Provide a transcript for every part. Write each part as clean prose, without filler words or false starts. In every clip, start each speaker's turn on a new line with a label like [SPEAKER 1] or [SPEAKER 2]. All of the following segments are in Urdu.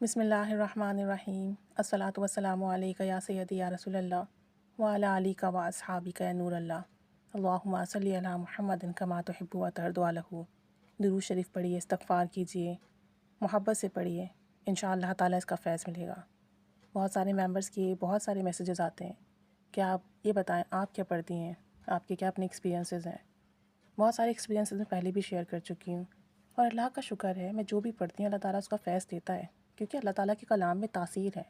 [SPEAKER 1] بسم اللہ الرحمن الرحیم الصلاۃ والسلام علیک یا سیدی یا رسول اللہ وعلی علیک و اصحابک یا نور اللہ اللہم صلی علی محمد کما تحب و ترضی عنہ۔ درود شریف پڑھیے، استغفار کیجیے، محبت سے پڑھیے، انشاءاللہ اللہ تعالیٰ اس کا فیض ملے گا۔ بہت سارے ممبرس کی بہت سارے میسیجز آتے ہیں کہ آپ یہ بتائیں آپ کیا پڑھتی ہیں، آپ کے کیا اپنے ایکسپیرینسز ہیں۔ بہت سارے ایکسپیرینسز میں پہلے بھی شیئر کر چکی ہوں، اور اللہ کا شکر ہے میں جو بھی پڑھتی ہوں اللہ تعالیٰ اس کا فیض دیتا ہے، کیونکہ اللہ تعالیٰ کے کلام میں تاثیر ہے۔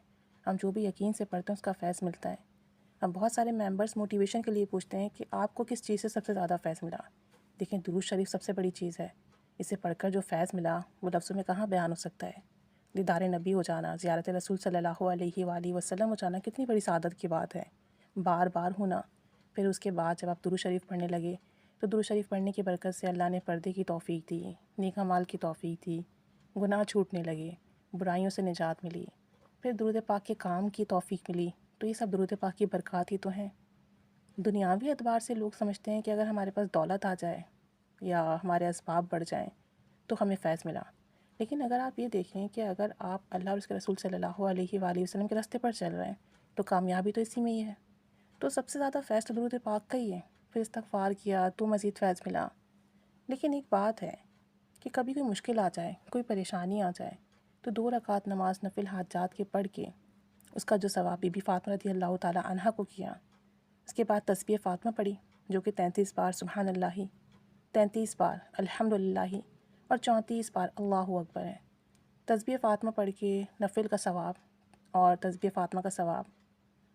[SPEAKER 1] ہم جو بھی یقین سے پڑھتے ہیں اس کا فیض ملتا ہے۔ اب بہت سارے ممبرس موٹیویشن کے لیے پوچھتے ہیں کہ آپ کو کس چیز سے سب سے زیادہ فیض ملا۔ دیکھیں، درود شریف سب سے بڑی چیز ہے۔ اسے پڑھ کر جو فیض ملا وہ لفظوں میں کہاں بیان ہو سکتا ہے۔ دیدار نبی ہو جانا، زیارت رسول صلی اللہ علیہ وآلہ وسلم ہو جانا کتنی بڑی سعادت کی بات ہے، بار بار ہونا۔ پھر اس کے بعد جب آپ درود شریف پڑھنے لگے تو درود شریف پڑھنے کی برکت سے اللہ نے پردے کی توفیق دی، نیک اعمال کی توفیق دی، گناہ چھوٹنے لگے، برائیوں سے نجات ملی، پھر درود پاک کے کام کی توفیق ملی۔ تو یہ سب درود پاک کی برکات ہی تو ہیں۔ دنیاوی اعتبار سے لوگ سمجھتے ہیں کہ اگر ہمارے پاس دولت آ جائے یا ہمارے اسباب بڑھ جائیں تو ہمیں فیض ملا، لیکن اگر آپ یہ دیکھیں کہ اگر آپ اللہ اور اس کے رسول صلی اللہ علیہ وآلہ وسلم کے راستے پر چل رہے ہیں تو کامیابی تو اسی میں ہی ہے۔ تو سب سے زیادہ فیض تو درود پاک کا ہی ہے۔ پھر استغفار کیا تو مزید فیض ملا۔ لیکن ایک بات ہے کہ کبھی کوئی مشکل آ جائے، کوئی پریشانی آ جائے تو 2 رکعت نماز نفل حاجات کے پڑھ کے اس کا جو ثواب بی بی فاطمہ رضی اللہ تعالی عنہا کو کیا، اس کے بعد تسبیح فاطمہ پڑھی جو کہ 33 بار سبحان اللہ، 33 بار الحمدللہ اور 34 بار اللہ اکبر ہے۔ تسبیح فاطمہ پڑھ کے نفل کا ثواب اور تسبیح فاطمہ کا ثواب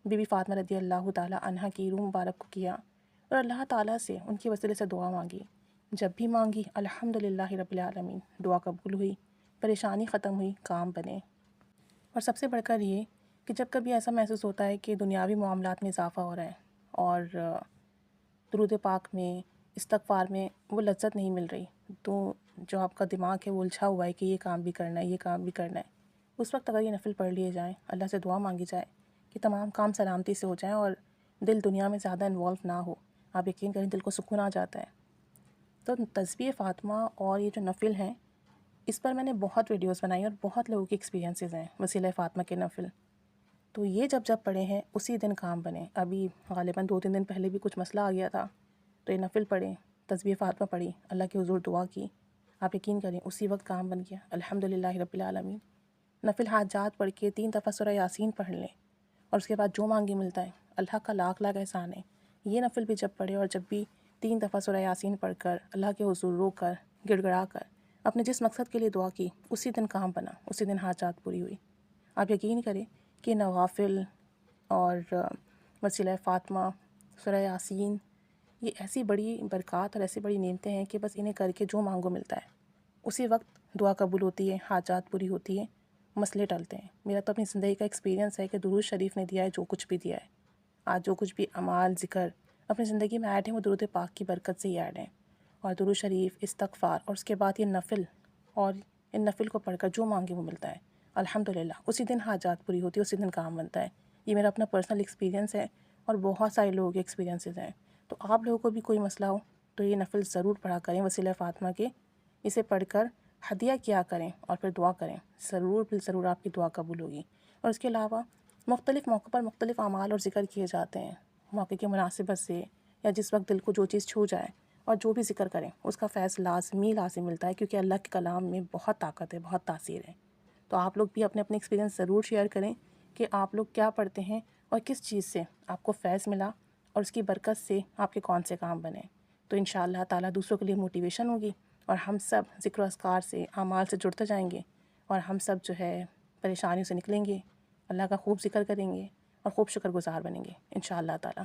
[SPEAKER 1] بی بی فاطمہ رضی اللہ تعالی عنہا کی روح مبارک کو کیا، اور اللہ تعالیٰ سے ان کی وسیلے سے دعا مانگی۔ جب بھی مانگی الحمدللہ رب العالمین، دعا قبول ہوئی، پریشانی ختم ہوئی، کام بنے۔ اور سب سے بڑھ کر یہ کہ جب کبھی ایسا محسوس ہوتا ہے کہ دنیاوی معاملات میں اضافہ ہو رہا ہے اور درود پاک میں، استغفار میں وہ لذت نہیں مل رہی، تو جو آپ کا دماغ ہے وہ الجھا ہوا ہے کہ یہ کام بھی کرنا ہے، یہ کام بھی کرنا ہے، اس وقت اگر یہ نفل پڑھ لیے جائیں، اللہ سے دعا مانگی جائے کہ تمام کام سلامتی سے ہو جائیں اور دل دنیا میں زیادہ انوالو نہ ہو، آپ یقین کریں دل کو سکون آ جاتا ہے۔ تو تسبیح فاطمہ اور یہ جو نفل ہیں اس پر میں نے بہت ویڈیوز بنائی اور بہت لوگوں کے ایکسپیرینسز ہیں وسیلہ فاطمہ کے نفل۔ تو یہ جب پڑھے ہیں اسی دن کام بنے۔ ابھی غالباً 2-3 دن پہلے بھی کچھ مسئلہ آ گیا تھا، تو یہ نفل پڑھیں، تسبیح فاطمہ پڑھی، اللہ کے حضور دعا کی، آپ یقین کریں اسی وقت کام بن گیا الحمدللہ رب العالمین۔ نفل حاجات پڑھ کے 3 دفعہ سورہ یاسین پڑھ لیں اور اس کے بعد جو مانگے ملتا ہے، اللہ کا لاکھ لاکھ احسان ہے۔ یہ نفل بھی جب پڑھے اور جب بھی 3 دفعہ سورہ یاسین پڑھ کر اللہ کے حضور رو کر گڑ گڑا کر اپنے جس مقصد کے لیے دعا کی، اسی دن کام بنا، اسی دن حاجات پوری ہوئی۔ آپ یقین کریں کہ نوافل اور وسیلہ فاطمہ، سورہ یاسین، یہ ایسی بڑی برکات اور ایسی بڑی نعمتیں ہیں کہ بس انہیں کر کے جو مانگو ملتا ہے، اسی وقت دعا قبول ہوتی ہے، حاجات پوری ہوتی ہے، مسئلے ٹلتے ہیں۔ میرا تو اپنی زندگی کا ایکسپیرینس ہے کہ درود شریف نے دیا ہے جو کچھ بھی دیا ہے۔ آج جو کچھ بھی اعمال، ذکر اپنی زندگی میں ایڈ ہیں وہ درود پاک کی برکت سے ہی ایڈ ہیں۔ اور درود شریف، استغفار اور اس کے بعد یہ نفل، اور ان نفل کو پڑھ کر جو مانگے وہ ملتا ہے الحمدللہ۔ اسی دن حاجات پوری ہوتی ہے، اسی دن کام بنتا ہے۔ یہ میرا اپنا پرسنل ایکسپیرینس ہے اور بہت سارے لوگوں کے ایکسپیرینسز ہیں۔ تو آپ لوگوں کو بھی کوئی مسئلہ ہو تو یہ نفل ضرور پڑھا کریں وسیلہ فاطمہ کے، اسے پڑھ کر ہدیہ کیا کریں اور پھر دعا کریں، ضرور ضرور آپ کی دعا قبول ہوگی۔ اور اس کے علاوہ مختلف موقع پر مختلف اعمال اور ذکر کیے جاتے ہیں، موقع کی مناسبت سے یا جس وقت دل کو جو چیز چھو جائے، اور جو بھی ذکر کریں اس کا فیض لازمی ملتا ہے، کیونکہ اللہ کے کلام میں بہت طاقت ہے، بہت تاثیر ہے۔ تو آپ لوگ بھی اپنے اپنے ایکسپیرینس ضرور شیئر کریں کہ آپ لوگ کیا پڑھتے ہیں اور کس چیز سے آپ کو فیض ملا اور اس کی برکت سے آپ کے کون سے کام بنے۔ تو انشاءاللہ تعالیٰ دوسروں کے لیے موٹیویشن ہوگی اور ہم سب ذکر و اذکار سے، اعمال سے جڑتے جائیں گے، اور ہم سب جو ہے پریشانیوں سے نکلیں گے، اللہ کا خوب ذکر کریں گے اور خوب شکر گزار بنیں گے انشاءاللہ تعالیٰ۔